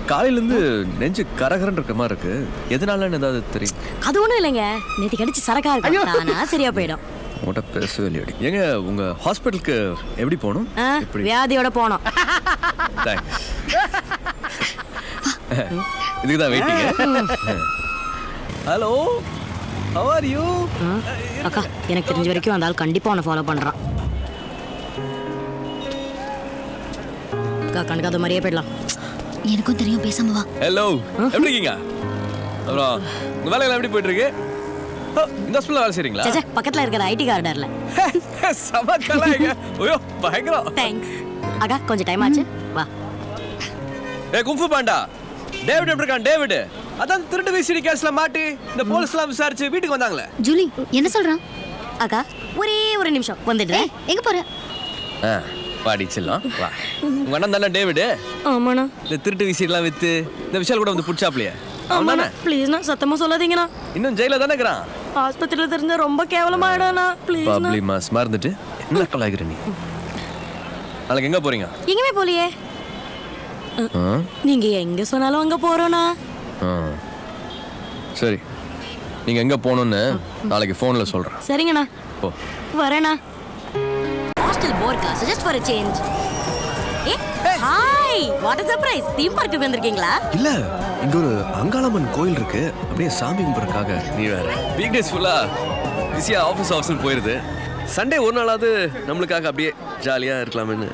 காலையிலேருந்து நெஞ்சு கரகரன்னு இருக்க மாதிரி இருக்கு. எதனாலன்னு ஏதாவது தெரியும்? அது ஒண்ணும் இல்லைங்க, நேற்று கடிச்சு சரக்கா இருக்கும், தானா சரியா போயிடும். உங்கள்கிட்ட பேசவே இல்லையடி. ஏங்க உங்க ஹாஸ்பிட்டலுக்கு எப்படி போகணும்? வியாதியோட போனோம். தேங்க்ஸ். இதுக்கு தான் waiting. Hello, how are you? அக்கா, எனக்கு தெரிஞ்ச வரைக்கும் அந்த ஆள் கண்டிப்பா உன்னை ஃபாலோ பண்றான். அக்கா, கண்டுக்காத மாதிரியே போயிடலாம். எனக்கும் தெரியும், பேசாம வா. ஹலோ, எப்படி இருக்கீங்க? அப்புறம் உங்க வேலையெல்லாம் எப்படி போயிட்டு இருக்கு? இந்த ஹாஸ்பிட்டல்ல வேலை செய்றீங்களா? சே, பக்கத்துல இருக்கிற ஐடி கார்டர்ல. சமக்கலாங்க. ஓயோ, பயங்கரம். தேங்க்ஸ். அக்கா, கொஞ்சம் டைம் ஆச்சு, வா. குங்ஃபு பாண்டா, டேவிட் எப்படி இருக்கான்? டேவிட் அதான் திருட்டு விசிடி கேஸ்ல மாட்டி இந்த போலீஸ்லாம் விசாரிச்சு வீட்டுக்கு வந்தாங்களே. ஜூலி என்ன சொல்றான்? அக்கா, ஒரே ஒரு நிமிஷம் வந்துடுறேன். எங்க போற? பாடிச்சிடலாம் வா. உங்க அண்ணன் தானே டேவிட்? ஆமாண்ணா. இந்த திருட்டு விசிடிலாம் வித்து இந்த விஷால் கூட வந்து புடிச்சாப்லையே. ஆமாண்ணா, ப்ளீஸ்ண்ணா, சத்தமா சொல்லாதீங்கண்ணா. இன்னும் ஜெயில தானே இருக்கிறான். ஆஸ்பத்திரியில தெரிஞ்ச ரொம்ப கேவலமாயிடாண்ணா, ப்ளீஸ். பப்ளி மாஸ் மறந்துட்டு என்ன கலாய்கிற நீ? நாளைக்கு எங்க போறீங்க? எங்கேயுமே போலியே. நீங்க எங்க சொன்னாலும் அங்க போறோண்ணா. சரி, நீங்க எங்க போகணும்னு நாளைக்கு போன்ல சொல்றேன். சரிங்கண்ணா, போ. வரேண்ணா. ஹாஸ்டல் போர்க்கா, suggest for a change. Hi, what a surprise. Theme பார்க்குக்கு வந்திருக்கீங்களா? இல்ல, இங்க ஒரு அங்காளம்மன் கோயில் இருக்கு, அப்படியே சாமி கும்பிடுறதுக்காக. நீ வேற வீக் டேஸ் ஃபுல்லா பிஸியா ஆஃபீஸ் போயிருது. சண்டே ஒரு நாளாவது நம்மளுக்காக அப்படியே ஜாலியா இருக்கலாம்னு.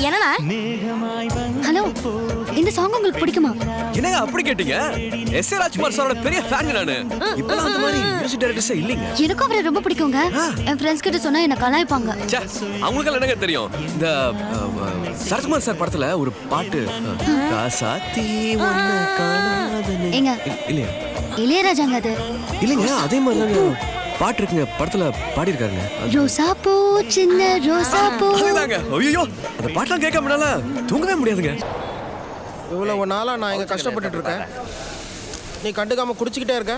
என்னண்ணா? ஹலோ, இந்த சாங் உங்களுக்கு பிடிக்குமா? என்னங்க அப்படி கேட்டீங்க? எஸ்.ஏ. ராஜ்குமார் சாரோட பெரிய ஃபேன் நானு. இப்பலாம் அந்த மாதிரி மியூசிக் டைரக்டர்ஸ் இல்லைங்க. எனக்கும் அவரை ரொம்ப பிடிக்குங்க. என் ஃப்ரெண்ட்ஸ் கிட்ட சொன்னா என்ன கலாய்ப்பாங்க. அவங்களுக்கு என்னங்க தெரியும்? இந்த சரத்குமார் சார் படத்துல ஒரு பாட்டு, காசாத்தி ஒண்ணு காணாதனே. ஏங்க, இல்லையா? இளையராஜாங்க அது. இல்லைங்க, அதே மாதிரி பாட்டு இருக்குங்க, படத்துல பாடி இருக்காங்க. ரோசா பூ, சின்ன ரோசா பூ. அதுதாங்க. ஐயோ, அந்த பாட்டெல்லாம் கேட்க முடியல, தூங்கவே முடியாதுங்க. இவ்வளவு நாளா நான் இங்க கஷ்டப்பட்டுட்டு இருக்கேன், நீ கண்டுக்காம குடிச்சுக்கிட்டே இருக்க.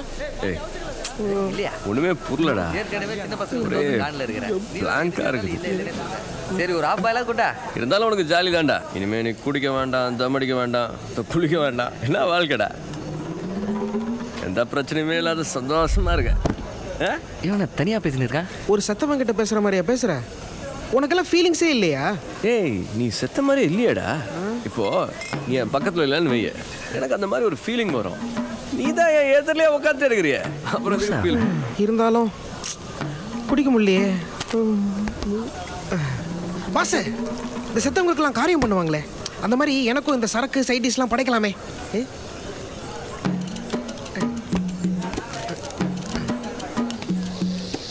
ஒண்ணுமே புரியலடா. பிளாங்கா இருக்கு. சரி, ஒரு ஆப்பாயெல்லாம் கூட்டா இருந்தாலும் உனக்கு ஜாலி தான்டா. இனிமே நீ குடிக்க வேண்டாம், தம் அடிக்க வேண்டாம், குளிக்க வேண்டாம். என்ன வாழ்க்கைடா, எந்த பிரச்சனையுமே இல்லாத சந்தோஷமா இருக்க. இவனை தனியா பேசினு இருக்கான். ஒரு சத்தவன் கிட்ட பேசுற மாதிரியா பேசுற? உனக்கெல்லாம் ஃபீலிங்ஸே இல்லையா? ஏய், நீ செத்த மாதிரி இல்லையாடா. இப்போ நீ என் பக்கத்துல இல்லைன்னு வைய, எனக்கு அந்த மாதிரி ஒரு ஃபீலிங் வரும். நீ தான் என் எதிரிலே உட்காந்து இருக்கிறிய, அப்புறம் இருந்தாலும் குடிக்க முடியலையே. பாஸ், இந்த செத்தவங்களுக்கெல்லாம் காரியம் பண்ணுவாங்களே, அந்த மாதிரி எனக்கும் இந்த சரக்கு சைடிஷ்லாம் படைக்கலாமே.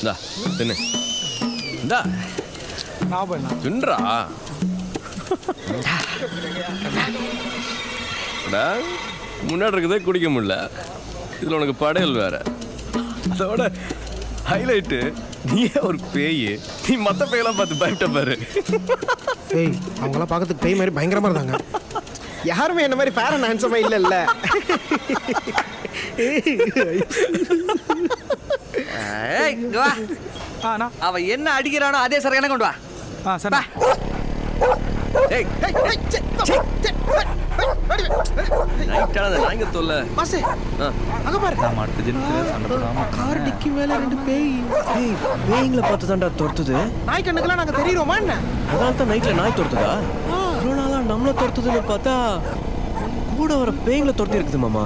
இந்தா தின்னு, இந்தா தின்றா. முன்னாடி இருக்கதே குடிக்க முடியல, இதுல உனக்கு படையல் வேற. அதோட ஹைலைட்டு, நீயே ஒரு பேய், நீ மற்ற பேயெல்லாம் பார்த்து பயப்பட்ட பாரு. ஏய், அவங்களாம் பார்க்கறதுக்கு பேய் மாதிரி பயங்கரமா இருந்தாங்க. யாருமே என்ன மாதிரி ஃபேர் அண்ட் ஹேண்ட்ஸமா இல்லைல்ல. அவ என்ன அடிக்கிறானோ அதே சரக்கு கொண்டு வா. கார் டிக்கி மேல ரெண்டு பேய். பேய்களை பார்த்து தான்டா துரத்துது. நாய் கண்ணுக்கெல்லாம் நாங்க தெரியுறோமா என்ன? அதனால தான் நைட்ல நாய் துரத்துதா? இவ்வளோ நாளா நம்மள துரத்துதுன்னு பார்த்தா கூட வர பேய்களை துரத்தி இருக்குது மாமா.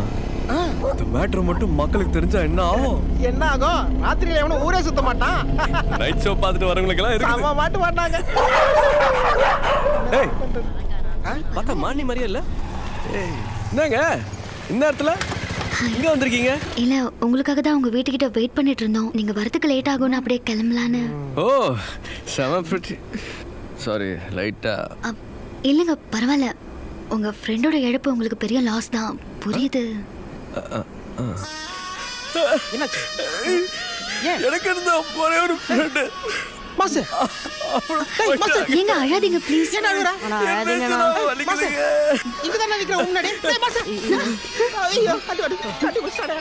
இந்த மேட்ரு மட்டும் மக்களுக்கு தெரிஞ்சா என்ன ஆகும்? என்ன ஆகும்? ராத்திரியில எவனும் ஊரே சுத்த மாட்டான். நைட் ஷோ பார்த்துட்டு வரவங்களுக்கு எல்லாம் இருக்கு. ஆமா, மாட்டு மாட்டாங்க. ஏய், பார்த்தா மானி மாதிரியே இல்ல? என்னங்க இந்நேரத்துல இங்க வந்திருக்கீங்க? இல்ல, உங்களுக்காக தான் உங்க வீட்டுக்கிட்ட வெயிட் பண்ணிட்டு இருந்தோம். நீங்க வரதுக்கு லேட் ஆகும்னு அப்படியே கிளம்பலான்னு. ஓ, செம பிரிட்டி. சாரி, லைட்டா. இல்லைங்க, பரவாயில்ல. உங்க ஃப்ரெண்டோட இழப்பு உங்களுக்கு பெரிய லாஸ் தான், புரியுது. என்னாச்சு? எனக்கு இருந்த ஒரே ஒரு ஃப்ரெண்ட். மாசு, ஏங்க அழாதீங்க ப்ளீஸ். என்ன அழுறா? அழாதீங்கண்ணா. மாசு, இங்க தான் நிக்கிற முன்னாடி. டேய் மாசு. ஐயோ, அடி குடிச்சாடே.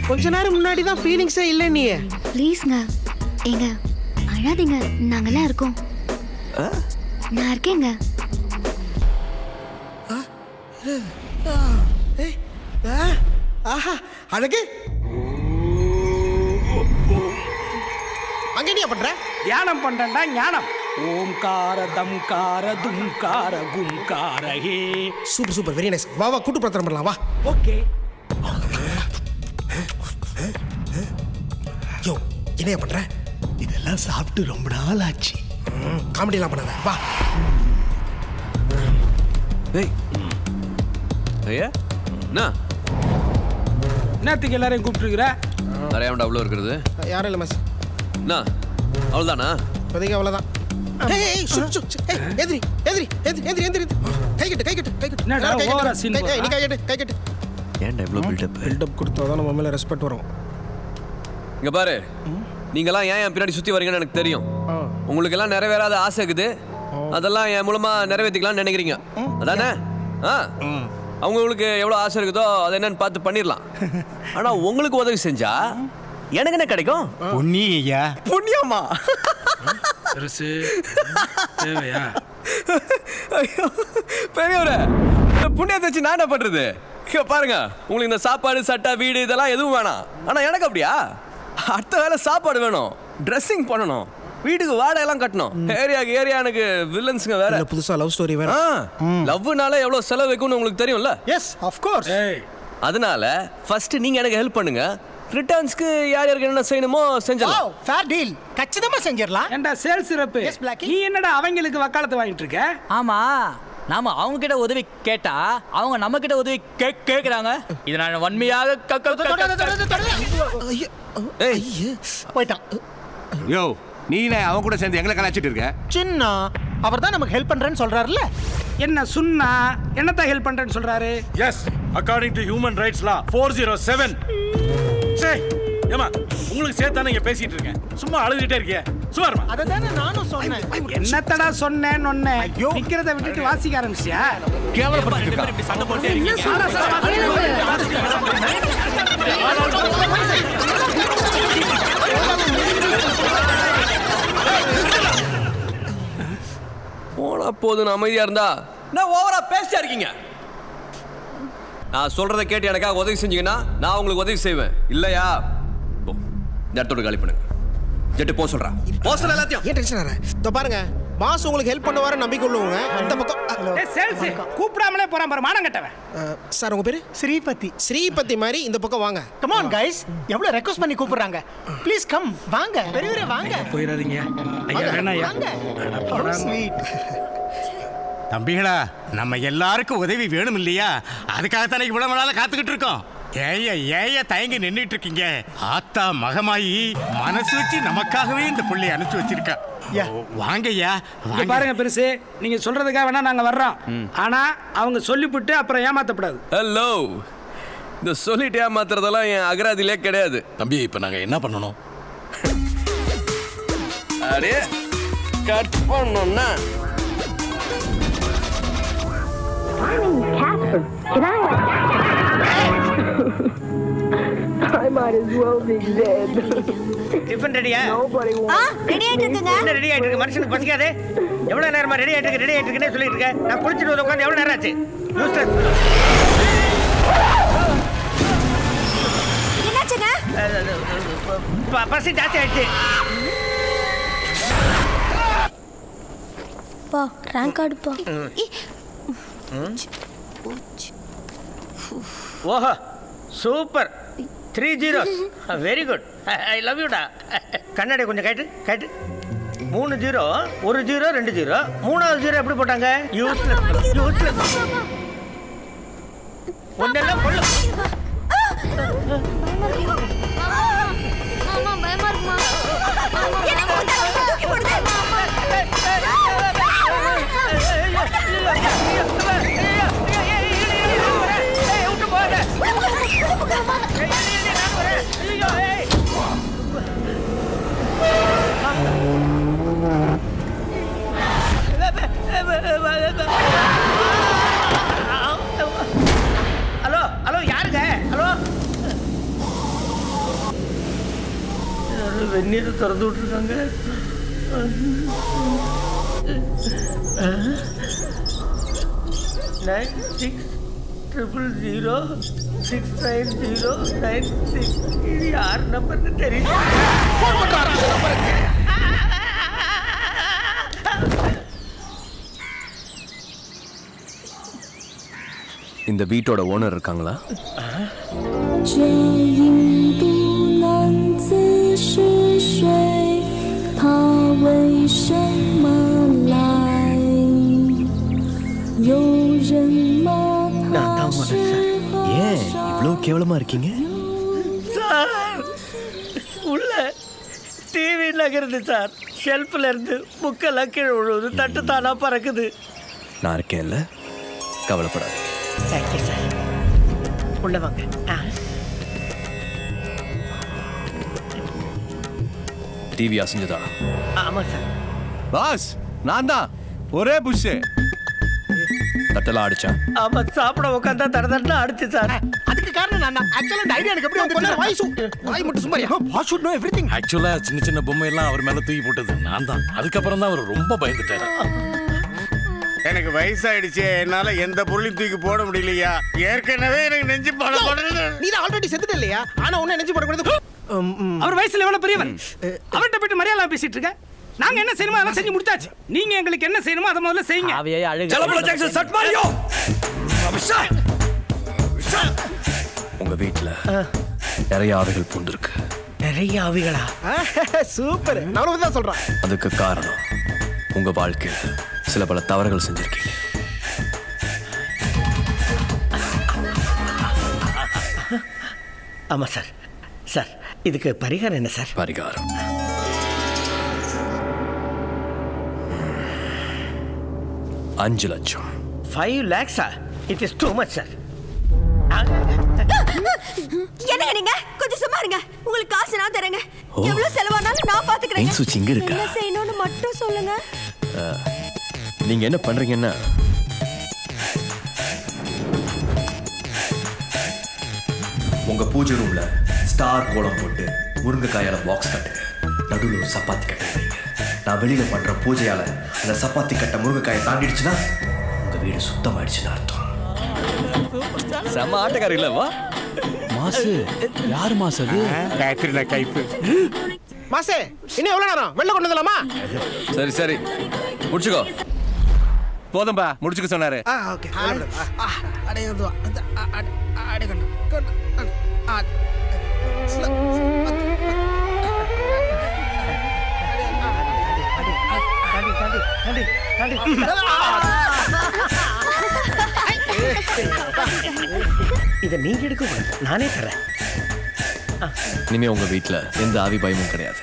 கொஞ்ச நேரம் முன்னாடி தான் ஃபீலிங்ஸே இல்ல நீ. ப்ளீஸ்ங்க, ஏங்க அழாதீங்க, நாங்கெல்லாம் இருக்கோம். நான் இருக்கேங்க. ஆஹா அழகு. அங்க என்ன பண்ற? தியானம் பண்றேன்டா ஞானம். ஓம்கார தம்கார தும்கார கும்கார ஹே. Super super, very nice. வா வா கூட்டு பிரார்த்தனை பண்ணலாம் வா. ஓகே. யோ என்னையா பண்ற? இதெல்லாம் சாப்பிட்டு ரொம்ப நாள் ஆச்சு. காமெடிலாம் பண்ணாத வா. ஏய் ஐயா என்ன என்னத்துக்கு எல்லாரையும் கூப்பிட்டுருக்குற? நிறையாண்டா அவ்வளோ இருக்கிறது யாரும் இல்லை மிஸ். என்ன அவ்வளோதானா? இப்போதைக்கு அவ்வளோதான். எதிரி எதிரி எதிரி எதிரி எதிரி கை கட்டு கை கட்டு கை கட்டு. என்னடா ஓவரா சீன் நீ கை கட்டு கை கட்டு. ஏன்டா இவ்வளோ பில்டப்? பில்டப் கொடுத்தாதான் நம்ம மேலே ரெஸ்பெக்ட் வரும். இங்க பாரு, நீங்கெல்லாம் ஏன் என் பின்னாடி சுற்றி வரீங்கன்னு எனக்கு தெரியும். உங்களுக்கு எல்லாம் நிறைவேறாத ஆசை இருக்குது, அதெல்லாம் என் மூலமா நிறைவேற்றிக்கலாம்னு நினைக்கிறீங்க அதானே? அவங்களுக்கு எவ்வளோ ஆசை இருக்குதோ அதை என்னன்னு பார்த்து பண்ணிடலாம். ஆனால் உங்களுக்கு உதவி செஞ்சா எனக்கு என்ன கிடைக்கும்? பொன்னியா புண்ணியமா? பெருசு தேவையா? ஐயோ பெரியவரே, புண்ணியத்தை வச்சு நான் என்ன பண்றது? இங்க பாருங்க, உங்களுக்கு இந்த சாப்பாடு சட்டை வீடு இதெல்லாம் எதுவும் வேணாம். ஆனால் எனக்கு அப்படியா? அடுத்த வேலை சாப்பாடு வேணும், ட்ரெஸ்ஸிங் பண்ணணும், வீட்டுக்கு வாடகைலாம் கட்டணும், ஏரியாவுக்கு ஏரியா எனக்கு வில்லன்ஸுங்க வேற. புதுசா லவ் ஸ்டோரி வேற. லவ்னால எவ்வளவு செலவு வைக்கும்னு உங்களுக்கு தெரியும்ல. Yes of course. அதனால ஃபர்ஸ்ட் நீங்க எனக்கு ஹெல்ப் பண்ணுங்க, ரிட்டர்ன்ஸ்க்கு யார் யாருக்கு என்ன செய்யணுமோ செஞ்சலாம். ஃபேர் டீல், கச்சிதமா செஞ்சிரலாம். ஏண்டா சேல்ஸ் ரெப், நீ என்னடா அவங்களுக்கு வக்காலத்து வாங்கிட்டு இருக்க? ஆமா, நாம அவங்க கிட்ட உதவி கேட்டா அவங்க நம்ம கிட்ட உதவி கேக்குறாங்க. இதை நான் வன்மையாக போயிட்டான். யோ நீனே அவன் கூட சேர்ந்து எங்களை கலாச்சிட்டு இருக்க. சின்ன அவர் தான் நமக்கு ஹெல்ப் பண்றேன்னு சொல்றாருல்ல. என்ன சுன்னா என்னத்தான் ஹெல்ப் பண்றேன்னு சொல்றாரு? Yes, according to human rights law 407. சரி ஏமா, உங்களுக்கு சேர்த்தானே இங்க பேசிட்டு இருக்கேன், சும்மா அழுதுகிட்டே இருக்கிய. சும்மா அததானே நானும் சொன்னேன். என்னத்தடா சொன்னேன் ஒண்ணே நிக்கிறத விட்டுட்டு வாசிக்க ஆரம்பிச்சியா? கேவலப்பட்டு இருக்க. சண்டை போட்டே இருக்கீங்க. போனா போதும் அமைதியா இருந்தா நான் ஓவரா பேசிட்டா இருக்கீங்க. நான் சொல்றதை கேட்டு எனக்காக உதவி செஞ்சீங்கன்னா நான் உங்களுக்கு உதவி செய்வேன். இல்லையா போ, இந்த இடத்தோட காலி பண்ணுங்க. ஜெட்டு போ சொல்றா, போ சொல்ற எல்லாத்தையும். ஏன் டென்ஷன் ஆற? இதோ பாருங்க, பாஸ் உங்களுக்கு ஹெல்ப் பண்ணுவார நம்பிக்கை உள்ளவங்க. இந்த பக்கம் சேல்ஸ் கூப்பிடாமலே போறான் பாரு மானம் கட்டவன். சார் உங்க பேரு? ஸ்ரீபதி. ஸ்ரீபதி மாதிரி இந்த பக்கம் வாங்க. கம் ஆன் கைஸ், எவ்வளவு ரெக்வெஸ்ட் பண்ணி கூப்பிடுறாங்க. ப்ளீஸ் கம், வாங்க பெரியவரே வாங்க. போயிடாதீங்க ஐயா, வேணா ஐயா. வாங்க. ஸ்வீட். தம்பிகளா, நம்ம எல்லாருக்கும் உதவி வேணும் இல்லையா? அதுக்காகத்தானே இவ்வளவு நாளா காத்துக்கிட்டு இருக்கோம். ஏய தயங்கி நின்றுட்டு இருக்கீங்க. ஆத்தா மகமாயி மனசு வச்சு நமக்காகவே இந்த புள்ளைய அனுப்பிச்சு வச்சிருக்கா. வாங்கய்யா இங்க பாருங்க பெருசு, நீங்க சொல்றதுக்காக வேணா நாங்க வர்றோம். ஆனா அவங்க சொல்லிவிட்டு அப்புறம் ஏமாத்தப்படாது. ஹலோ, இந்த சொல்லிட்டு ஏமாத்துறதெல்லாம் என் அகராதிலே கிடையாது. தம்பி, இப்ப நாங்க என்ன பண்ணணும்? அடே கட் பண்ணோம்னா I might as well be dead. Tiffin ரெடியா? ரெடி ஆயிட்டு இருக்குங்க. என்ன ரெடி ஆயிட்டு இருக்கு? மனுஷனுக்கு பசிக்காதே? எவ்வளவு நேரமா ரெடி ஆயிட்டு இருக்குன்னே சொல்லிட்டு இருக்கேன். நான் குளிச்சிட்டு வந்து உட்கார்ந்து எவ்வளவு நேரம் ஆச்சு? யூஸ்லெஸ். என்னாச்சுங்க? பசி ஜாஸ்தி ஆயிடுச்சு. பா ரேங்க் கார்டு பா. ஓஹோ super, 3 zeros, very good, I love யூடா. கண்ணாடி கொஞ்சம் கேட்டு 3 0, 1 0, 2 0, மூணாவது 0 எப்படி போட்டாங்க? யூஸ்லெஸ். ஒன்னெல்லாம் கொள்ளு. மாமா பயமா இருக்குமா? ஹலோ யாருங்க? ஹலோ தண்ணீரை திறந்து விட்டுருக்காங்க. 9600069096. இது யார் நம்பர்னு தெரியல. இந்த வீட்டோட ஓனர் இருக்காங்களா? நான் தான் ஓனர் சார். ஏன் இவ்வளோ கேவலமா இருக்கீங்க? சார் உள்ள டிவி நகருது சார். ஷெல்ஃபில் இருந்து புக்கெல்லாம் கீழே விழுவுது. தட்டு தானா பறக்குது. நான் இருக்கேன்ல, கவலைப்படாது. Thank you sir. உள்ள வாங்க. டிவி அசைஞ்சதா? ஆமாம் சார். பாஸ் நான் தான் ஒரே புஷ். தட்டெல்லாம் அடிச்சா? ஆமாம், சாப்பிட உட்காந்தா தடதட்டா அடிச்சு சார். அதுக்கு காரணம் நான் தான். ஆக்சுவலா இந்த ஐடியா எனக்கு எப்படி வந்து வாய் மட்டும் சும்மா வாய் ஷுட் நோ எவ்ரிதிங். ஆக்சுவலா சின்ன சின்ன பொம்மை எல்லாம் அவர் மேல தூக்கி போட்டது நான் தான். அதுக்கப்புறம் தான் அவர் ரொம்ப பயந்துட்டாரு. எனக்கு வயசாயிடுச்சு, என்னால எந்த பொருளையும் தூக்கி போட முடியலையா. ஏற்கனவே எனக்கு நெஞ்சு படப்படுது. நீ தான் ஆல்ரெடி செத்துட்ட இல்லையா? ஆனா உன்னை நெஞ்சு போடக்கூடாது. அவர் வயசுல எவ்வளவு பெரியவர், அவர்கிட்ட போயிட்டு மரியாதை பேசிட்டு இருக்க. நாங்க என்ன செய்யணுமோ அதெல்லாம் செஞ்சு முடிச்சாச்சு. நீங்க எங்களுக்கு என்ன செய்யணுமோ அதை முதல்ல செய்யுங்க. உங்க வீட்டுல நிறைய ஆவிகள் பூந்திருக்கு. நிறைய ஆவிகளா? சூப்பர். நான் தான் சொல்றேன். அதுக்கு காரணம் உங்க வாழ்க்கையில் சில பல தவறுகள் செஞ்சிருக்கீங்க. ஆமாம் சார். சார் இதுக்கு பரிகாரம் என்ன சார்? பரிகாரம் 5 லட்சம். 5 lakhs? It is too much sir. என்னங்க நீங்க கொஞ்சம் சும்மா இருங்க. உங்களுக்கு காசு நான் தரேங்க. ஓ. எவ்வளவு செலவானாலும் நான் பாத்துக்கிறேன். ஏன் சுச்சி இங்க இருக்கா? என்ன செய்யணும்னு மட்டும் சொல்லுங்க. நீங்க என்ன பண்றீங்கன்னா, உங்க பூஜை ரூம்ல ஸ்டார் கோலம் போட்டு முருங்கைக்காயால பாக்ஸ் கட்டுங்க. நடுவில் ஒரு சப்பாத்தி கட்டை வைங்க. நான் வெளியில பண்ற பூஜையால அந்த சப்பாத்தி கட்டை முருங்கைக்காயை தாண்டிடுச்சுன்னா உங்க வீடு சுத்தமாயிடுச்சுன்னு அர்த்தம். செம்ம ஆட்டக்கார இல்லவா? மாசு யாரு மாசு? அது காயத்ரி கைப்பு. மாசே இன்னும் எவ்வளவு நேரம் வெளில கொண்டு வரலாமா? சரி சரி முடிச்சுக்கோ. போதும்பா, முடிச்சுக்க சொன்னாரு. ஓகே. இதை நீங்க எடுக்க கூடாது, நானே தரேன். இனிமே உங்க வீட்டுல எந்த ஆவி பயமும் கிடையாது.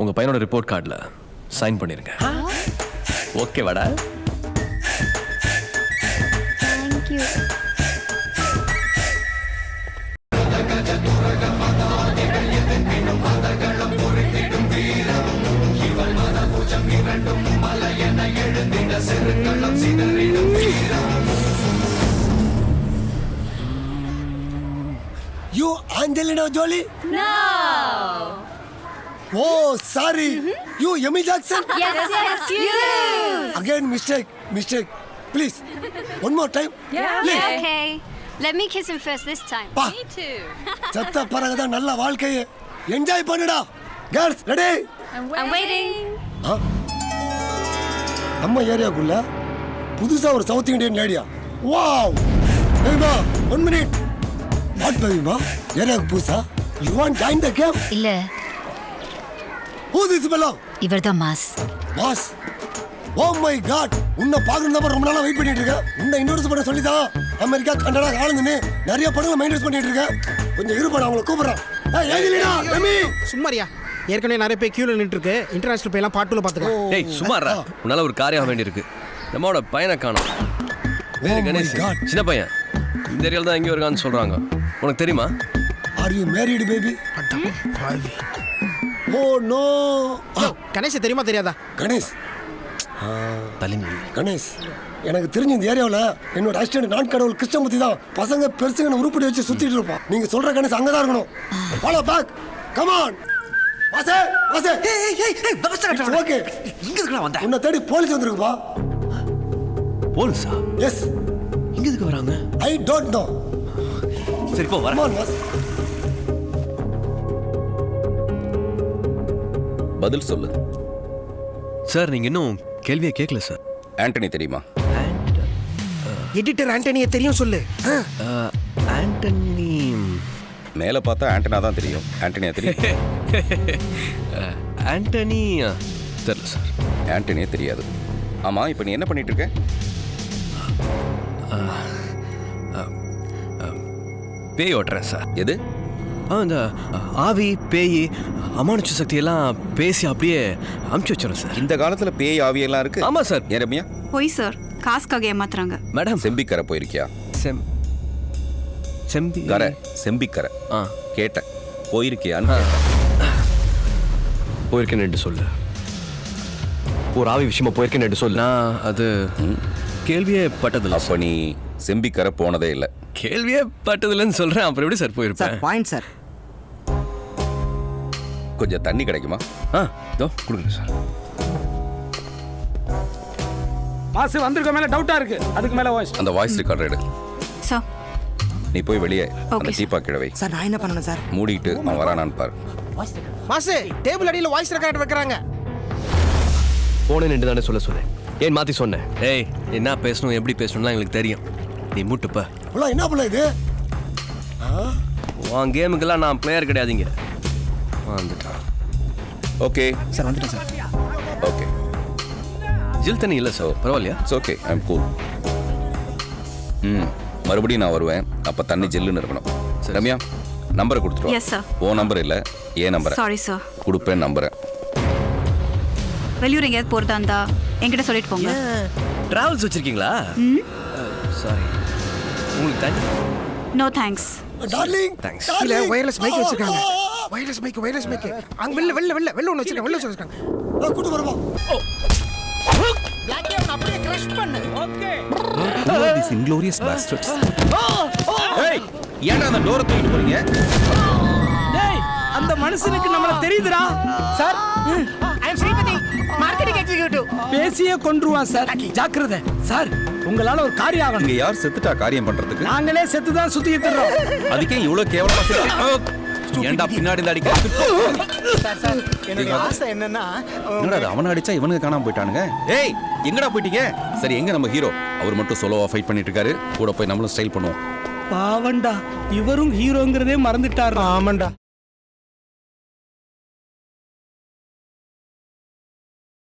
உங்க பையனோட ரிப்போர்ட் கார்டுல சைன் பண்ணிருங்க. ஓகே வாடா. Thank you. You Angelina Jolie? No. Oh, sorry. You Emmy Jackson? Yes, you. Again, mistake. Please, one more time. Please. Okay. Let me kiss him first this time. பா. Me too. சத்த பிறகுதான் நல்ல வாழ்க்கையை enjoy பண்ணுடா. Girls, ready? I'm waiting. நம்ம ஏரியாக்குள்ள புதுசா ஒரு சவுத் இந்தியன் லேடியா. வாவ். பேபிமா, 1 minute. வாட் பேபிமா? ஏரியாக்கு புதுசா? You want join the game? இல்ல, Who this fellow? இவர்தான் mass. Boss. Oh my God. உன்னை பார்க்கணும் தான் ரொம்ப நாளா வெயிட் பண்ணிட்டு இருக்கேன். உன்னை இன்ட்ரோடியூஸ் பண்ண சொல்லி தான் அமெரிக்கா, கனடா, ஆளுங்கன்னு நிறைய படங்களை மெயின்டைன் பண்ணிட்டு இருக்கேன். கொஞ்சம் இருப்பா, அவங்களை கூப்பிடுறேன். Angelina, Amy. சும்மாரியா. ஏற்கனவே நிறைய பேர் கியூல நின்று இருக்கு. இன்டர்நேஷனல் பேலாம் பார்ட் 2ல பாத்துக்கலாம். டேய் சுமாரா, உன்னால ஒரு காரியம் வேண்டியிருக்கு. நம்மளோட பையனை காணோம். வேறு கணேஷ், சின்ன பையன். இந்த ஏரியால தான் எங்கேயோ இருக்கான்னு சொல்றாங்க. உனக்கு தெரியுமா? Are you married baby? Oh no. Ganesh தெரியுமா தெரியாதா? கணேஷ். தலைமை கணேஷ், எனக்கு தெரிஞ்ச இந்த ஏரியாவில் என்னோட அசிஸ்டன்ட் நான் கடவுள் கிருஷ்ணமூர்த்தி தான். பசங்க பெருசுங்க உருப்படி வச்சு சுத்திட்டு இருப்பான். நீங்க சொல்ற கணேஷ் அங்கதான் இருக்கணும். ஃபாலோ பேக் கம் ஆன் வாசே வாசே ஓகே இங்க இருக்கா வந்தா உன்னை தேடி போலீஸ் வந்திருக்குப்பா போலீஸா எஸ் இங்க எதுக்கு வராங்க ஐ டோன்ட் நோ சரி போ கம் வர ஆன் வாஸ் பதில் சொல்லு. சார் நீங்க இன்னும் கேள்வியே கேட்கல சார். ஆண்டனி தெரியுமா? எடிட்டர் ஆண்டனியை தெரியும் சொல்லு. ஆண்டனி மேலே பார்த்தா ஆண்டனா தான் தெரியும். ஆண்டனியா தெரியும்? ஆண்டனி தெரியல சார். ஆண்டனியே தெரியாது. ஆமா இப்போ நீ என்ன பண்ணிட்டு இருக்க? பேய் ஓட்டுறேன் சார். எது? இந்த ஆவி பேய் அமானுஷ சக்தி எல்லாம் பேசி அப்படியே அமுச்சு வச்சிடும் சார். இந்த காலத்துல பேய் ஆவியெல்லாம் இருக்கு? ஆமா சார். ஏன் ரம்யா? போய் சார், காசுக்காக ஏமாத்துறாங்க. மேடம் செம்பிக்கரை போயிருக்கியா? செம்பிக்கரை. செம்பிக்கரை கேட்டேன், போயிருக்கியான்னு போயிருக்கேன்னு சொல்லு. ஒரு ஆவி விஷயமா போயிருக்கேன்னு சொல்லு. நான் அது கேள்வியே பட்டதில்லை. அப்போ நீ செம்பிக்கரை போனதே இல்லை? கேள்வியே பட்டதில்லைன்னு சொல்றேன். அப்புறம் எப்படி சார் போயிருப்பேன்? Point sir. கொஞ்சம் தண்ணி கிடைக்குமா? இதோ கொடுக்குறேன் சார். மாசு வந்திருக்க மேல டவுட்டா இருக்கு. அதுக்கு மேல வாய்ஸ். அந்த வாய்ஸ் ரெக்கார்டர் எடு. சார் நீ போய் வெளியே அந்த டீப்பா கிழவை சார் நான் என்ன பண்ணணும் சார்? மூடிட்டு அவன் வரானான்னு பாரு. மாசு டேபிள் அடியில வாய்ஸ் ரெக்கார்டர் வைக்கறாங்க. போனேன் என்று தானே சொல்ல சொன்னேன். ஏன் மாத்தி சொன்னேன்? ஏய் என்ன பேசணும் எப்படி பேசணும்லாம் எங்களுக்கு தெரியும். நீ மூட்டுப்ப. புள்ள என்ன புள்ள இது? உன் கேமுக்கெல்லாம் நான் பிளேயர் கிடையாதுங்க. வந்துட்டான். ஓகே சார் வந்துட்டேன் சார். ஓகே. ஜில் தண்ணி இல்லை சார். பரவாயில்லையா? It's okay, I am cool. மறுபடியும் நான் வருவேன். அப்போ தண்ணி ஜில்லுன்னு இருக்கணும். ரம்யா நம்பரை கொடுத்துருவோம். Yes sir. ஓ நம்பர் இல்லை, ஏன் நம்பர்? Sorry sir. கொடுப்பேன் நம்பரை. வெளியூர் எங்கேயாவது போகிறதா இருந்தா என்கிட்ட சொல்லிட்டு போங்க. டிராவல்ஸ் வச்சிருக்கீங்களா? சாரி. உங்களுக்கு தண்ணி? No thanks. Darling thanks. இல்ல வயர்லெஸ் மைக் வச்சிருக்காங்க. Wireless mic. அங்க வெள்ள ஒன்னு வச்சிருக்காங்க. கூட்டு வரமா? பிளாக்கே அவன் அப்படியே கிரஷ் பண்ணு. ஓகே. These inglorious bastards. ஏய் ஏன்டா அந்த டோரை தூக்கிட்டு போறீங்க? டேய் அந்த மனுஷனுக்கு நம்மள தெரியுதுடா. Sir I am Sripathi, marketing executive. பேசியே கொன்றுவான் சார். ஜாக்கிரதை சார். உங்களால ஒரு காரியம் ஆகணும். இங்க யார் செத்துட்டா காரியம் பண்றதுக்கு? நாங்களே செத்து தான் சுத்திட்டு இருக்கோம். அதுக்கே இவ்வளவு கேவலமா செத்து ஏன்டா பின்னாடி இந்த அடிக்க? சார் என்னோட ஆசை என்னன்னா என்னடா அது, அவனை அடிச்சா இவனுக்கு காணாம போயிட்டானுங்க. ஏய் எங்கடா போயிட்டீங்க? சரி எங்க நம்ம ஹீரோ? அவர் மட்டும் சோலோவா ஃபைட் பண்ணிட்டு இருக்காரு. கூட போய் நம்மளும் ஸ்டைல் பண்ணுவோம். பாவண்டா இவரும் ஹீரோங்கிறதே மறந்துட்டாரு. ஆமாண்டா.